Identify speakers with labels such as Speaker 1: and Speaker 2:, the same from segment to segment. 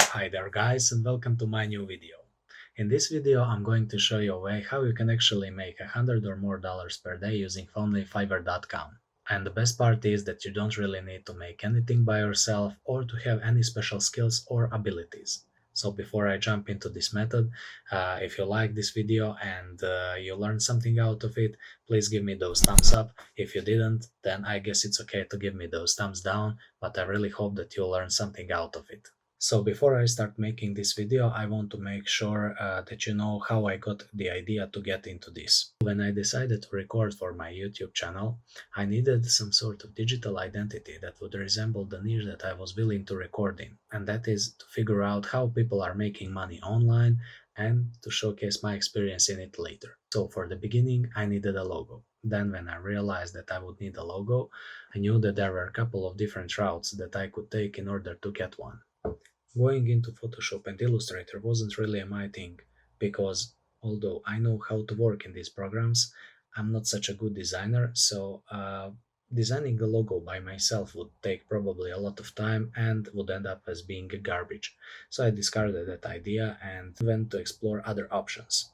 Speaker 1: Hi there guys, and welcome to my new video. In this video I'm going to show you a way how you can actually make $100 or more per day using only Fiverr.com. And the best part is that you don't really need to make anything by yourself or to have any special skills or abilities. So before I jump into this method, if you like this video and you learned something out of it, please give me those thumbs up. If you didn't, then I guess it's okay to give me those thumbs down, but I really hope that you learned something out of it. So before I start making this video, I want to make sure that you know how I got the idea to get into this. When I decided to record for my YouTube channel, I needed some sort of digital identity that would resemble the niche that I was willing to record in, and that is to figure out how people are making money online and to showcase my experience in it later. So for the beginning, I needed a logo. Then when I realized that I would need a logo, I knew that there were a couple of different routes that I could take in order to get one. Going into Photoshop and Illustrator wasn't really my thing, because although I know how to work in these programs, I'm not such a good designer, so designing a logo by myself would take probably a lot of time and would end up as being garbage. So I discarded that idea and went to explore other options.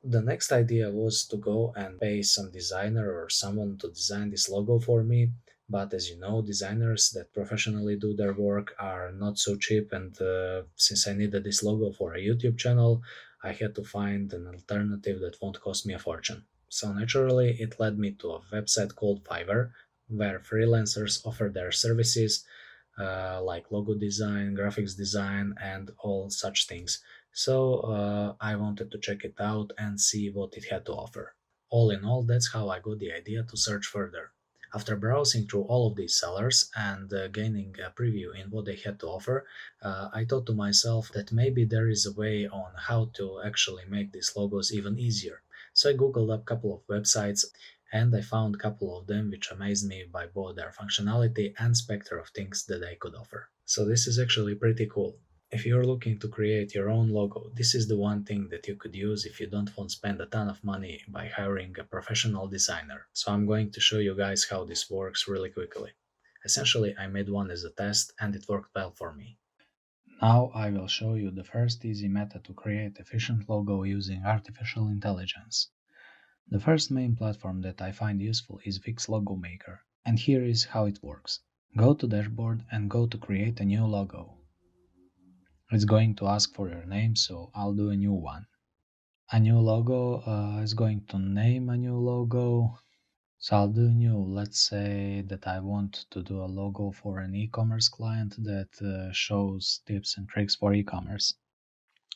Speaker 1: The next idea was to go and pay some designer or someone to design this logo for me. But as you know, designers that professionally do their work are not so cheap, and since I needed this logo for a YouTube channel, I had to find an alternative that won't cost me a fortune. So naturally, it led me to a website called Fiverr, where freelancers offer their services like logo design, graphics design, and all such things. So I wanted to check it out and see what it had to offer. All in all, that's how I got the idea to search further. After browsing through all of these sellers and gaining a preview in what they had to offer, I thought to myself that maybe there is a way on how to actually make these logos even easier. So I googled up a couple of websites and I found a couple of them which amazed me by both their functionality and spectrum of things that they could offer. So this is actually pretty cool. If you're looking to create your own logo, this is the one thing that you could use if you don't want to spend a ton of money by hiring a professional designer. So I'm going to show you guys how this works really quickly. Essentially, I made one as a test and it worked well for me. Now I will show you the first easy method to create efficient logo using artificial intelligence. The first main platform that I find useful is Wix Logo Maker, and here is how it works. Go to Dashboard and go to Create a new logo. It's going to ask for your name, so I'll do a new one. A new logo is going to name a new logo, so I'll do new. Let's say that I want to do a logo for an e-commerce client that shows tips and tricks for e-commerce.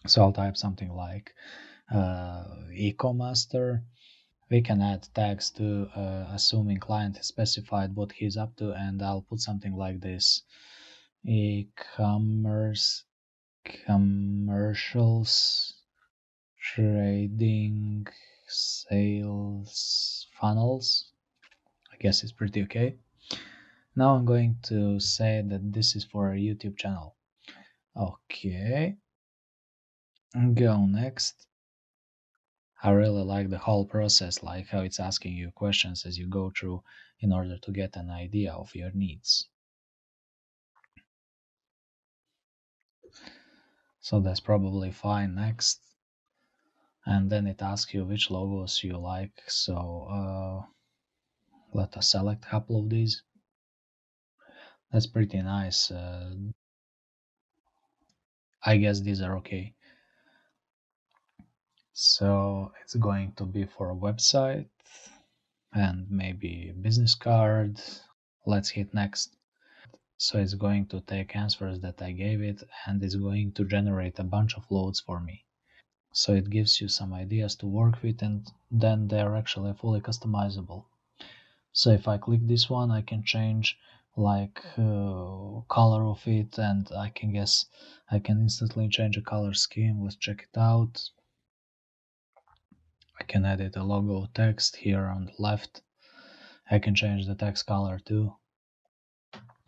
Speaker 1: So I'll type something like e-commaster. We can add tags to assuming client has specified what he's up to, and I'll put something like this: e-commerce commercials, trading, sales funnels. I guess it's pretty okay. Now I'm going to say that this is for a YouTube channel. Okay, go next. I really like the whole process, like how it's asking you questions as you go through in order to get an idea of your needs. So that's probably fine. Next. And then it asks you which logos you like. So let us select a couple of these. That's pretty nice. I guess these are okay. So it's going to be for a website and maybe a business card. Let's hit next. So it's going to take answers that I gave it and it's going to generate a bunch of loads for me. So it gives you some ideas to work with, and then they're actually fully customizable. So if I click this one, I can change like color of it, and I can instantly change a color scheme. Let's check it out. I can edit a logo text here on the left. I can change the text color too.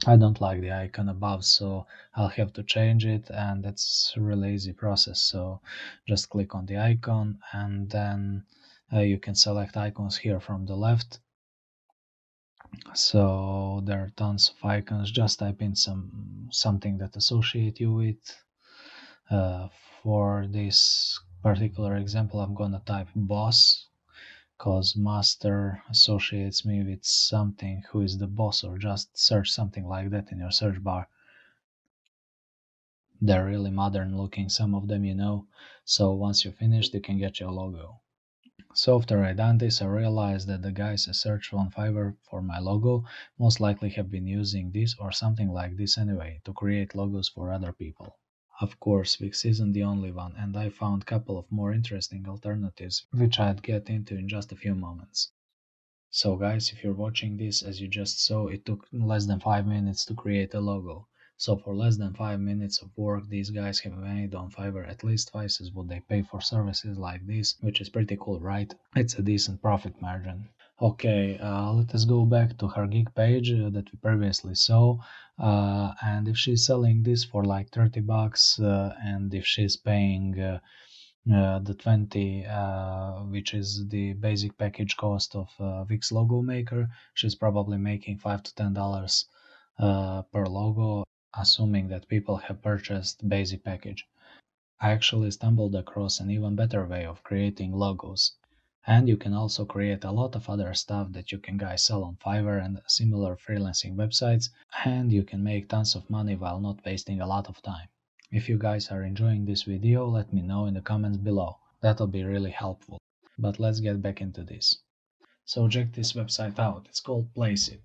Speaker 1: I don't like the icon above, so I'll have to change it, and it's a really easy process. So just click on the icon, and then you can select icons here from the left. So there are tons of icons. Just type in something that associate you with. Uh, for this particular example, I'm gonna type boss because master associates me with something who is the boss, or just search something like that in your search bar. They're really modern looking, some of them, So once you're finished, you can get your logo. So after I done this, I realized that the guys I searched on Fiverr for my logo most likely have been using this or something like this anyway to create logos for other people. Of course, Wix isn't the only one, and I found a couple of more interesting alternatives, which I'd get into in just a few moments. So guys, if you're watching this, as you just saw, it took less than 5 minutes to create a logo. So for less than 5 minutes of work, these guys have made on Fiverr at least twice as what they pay for services like this, which is pretty cool, right? It's a decent profit margin. Okay, let us go back to her gig page that we previously saw. And if she's selling this for like 30 bucks, and if she's paying the 20, which is the basic package cost of Wix logo maker, she's probably making $5 to $10 per logo, assuming that people have purchased basic package. I actually stumbled across an even better way of creating logos. And you can also create a lot of other stuff that you can guys sell on Fiverr and similar freelancing websites, and you can make tons of money while not wasting a lot of time. If you guys are enjoying this video, let me know in the comments below. That'll be really helpful. But let's get back into this. So check this website out. It's called Placeit.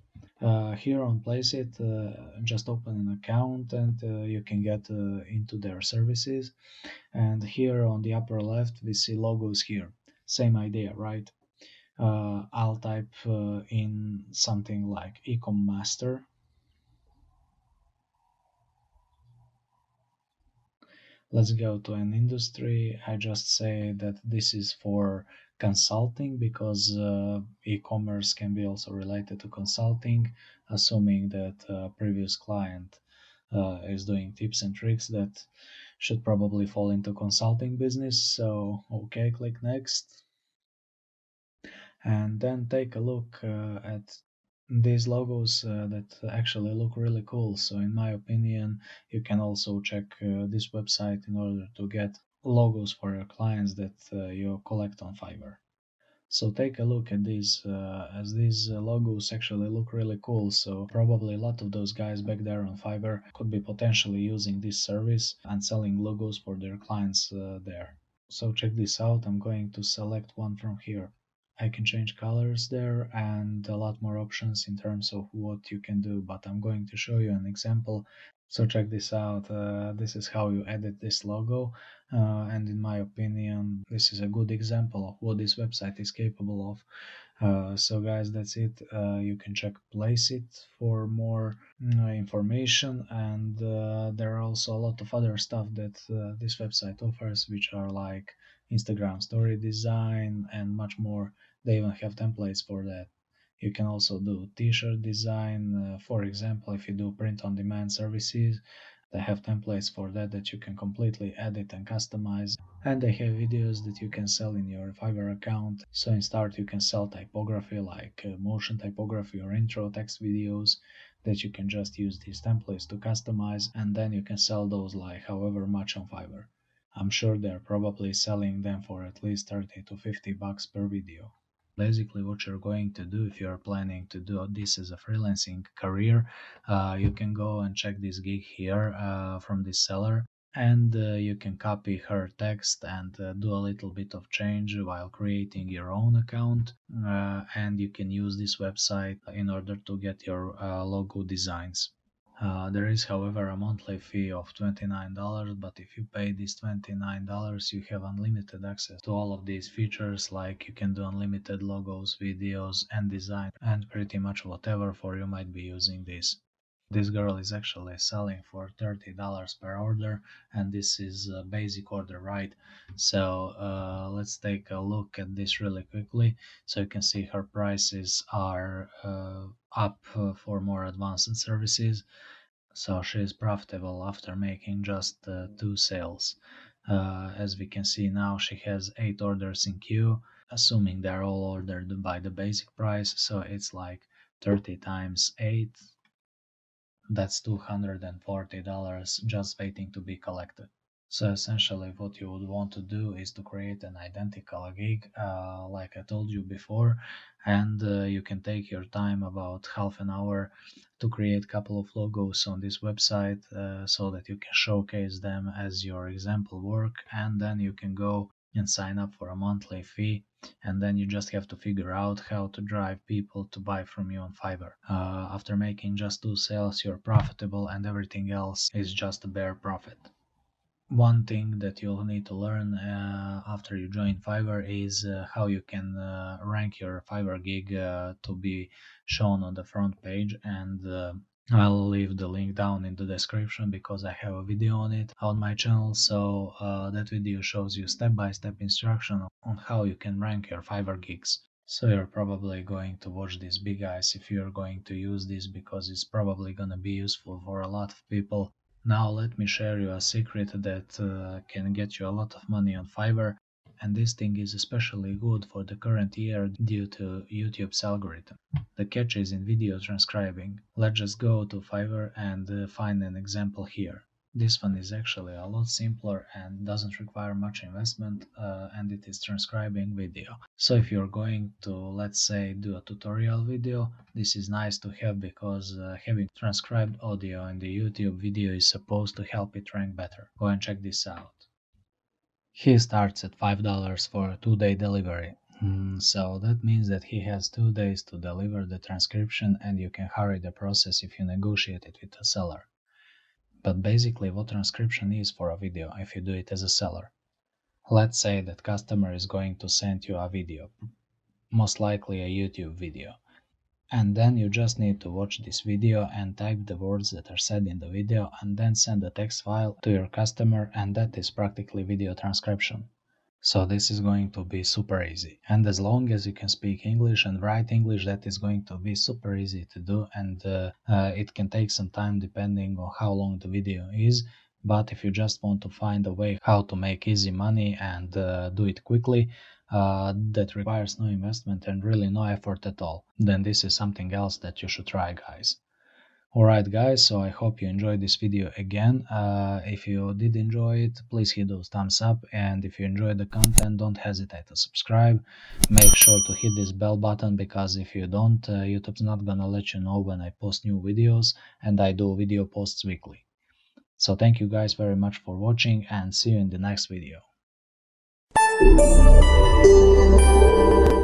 Speaker 1: Here on Placeit, just open an account and you can get into their services. And here on the upper left, we see logos here. Same idea, right? I'll type in something like Ecom Master. Let's go to an industry. I just say that this is for consulting because e-commerce can be also related to consulting, assuming that previous client is doing tips and tricks that should probably fall into consulting business. So, okay, click next. And then take a look at these logos that actually look really cool. So in my opinion, you can also check this website in order to get logos for your clients that you collect on Fiverr. So take a look at these, as these logos actually look really cool. So probably a lot of those guys back there on Fiverr could be potentially using this service and selling logos for their clients there. So check this out. I'm going to select one from here. I can change colors there and a lot more options in terms of what you can do, but I'm going to show you an example. So check this out. This is how you edit this logo. And in my opinion, this is a good example of what this website is capable of. So guys, that's it. You can check Placeit for more information, and there are also a lot of other stuff that this website offers, which are like Instagram story design and much more. They even have templates for that. You can also do t-shirt design. For example, if you do print on demand services, they have templates for that that you can completely edit and customize. And they have videos that you can sell in your Fiverr account. So in Start, you can sell typography like motion typography or intro text videos that you can just use these templates to customize, and then you can sell those like however much on Fiverr. I'm sure they're probably selling them for at least 30 to 50 bucks per video. Basically, what you're going to do if you're planning to do this as a freelancing career, you can go and check this gig here from this seller, and you can copy her text and do a little bit of change while creating your own account, and you can use this website in order to get your logo designs. There is, however, a monthly fee of $29, but if you pay this $29, you have unlimited access to all of these features, like you can do unlimited logos, videos, and design, and pretty much whatever for you might be using this. This girl is actually selling for $30 per order, and this is a basic order, right? So let's take a look at this really quickly. So you can see her prices are up for more advanced services. So she is profitable after making just two sales. As we can see now, she has 8 orders in queue, assuming they're all ordered by the basic price. So it's like 30 times 8, that's $240 just waiting to be collected. So essentially what you would want to do is to create an identical gig, like I told you before, and you can take your time, about half an hour, to create a couple of logos on this website, so that you can showcase them as your example work, and then you can go and sign up for a monthly fee, and then you just have to figure out how to drive people to buy from you on Fiverr. After making just 2 sales, you're profitable, and everything else is just a bare profit. One thing that you'll need to learn after you join Fiverr is how you can rank your Fiverr gig to be shown on the front page, and I'll leave the link down in the description because I have a video on it on my channel. So that video shows you step-by-step instruction on how you can rank your Fiverr gigs. So you're probably going to watch this big eyes if you're going to use this, because it's probably going to be useful for a lot of people. Now let me share you a secret that can get you a lot of money on Fiverr, and this thing is especially good for the current year due to YouTube's algorithm. The catch is in video transcribing. Let's just go to Fiverr and find an example here. This one is actually a lot simpler and doesn't require much investment, and it is transcribing video. So if you're going to, let's say, do a tutorial video, this is nice to have, because having transcribed audio in the YouTube video is supposed to help it rank better. Go and check this out. He starts at $5 for a 2-day delivery. So that means that he has 2 days to deliver the transcription, and you can hurry the process if you negotiate it with the seller. But basically what transcription is for a video if you do it as a seller. Let's say that customer is going to send you a video, most likely a YouTube video. And then you just need to watch this video and type the words that are said in the video, and then send a text file to your customer, and that is practically video transcription. So this is going to be super easy. And as long as you can speak English and write English, that is going to be super easy to do, and it can take some time depending on how long the video is. But if you just want to find a way how to make easy money and do it quickly, that requires no investment and really no effort at all, then this is something else that you should try, guys. Alright guys, so I hope you enjoyed this video again. If you did enjoy it, please hit those thumbs up, and if you enjoyed the content, don't hesitate to subscribe. Make sure to hit this bell button, because if you don't, YouTube's not gonna let you know when I post new videos, and I do video posts weekly. So thank you guys very much for watching, and see you in the next video.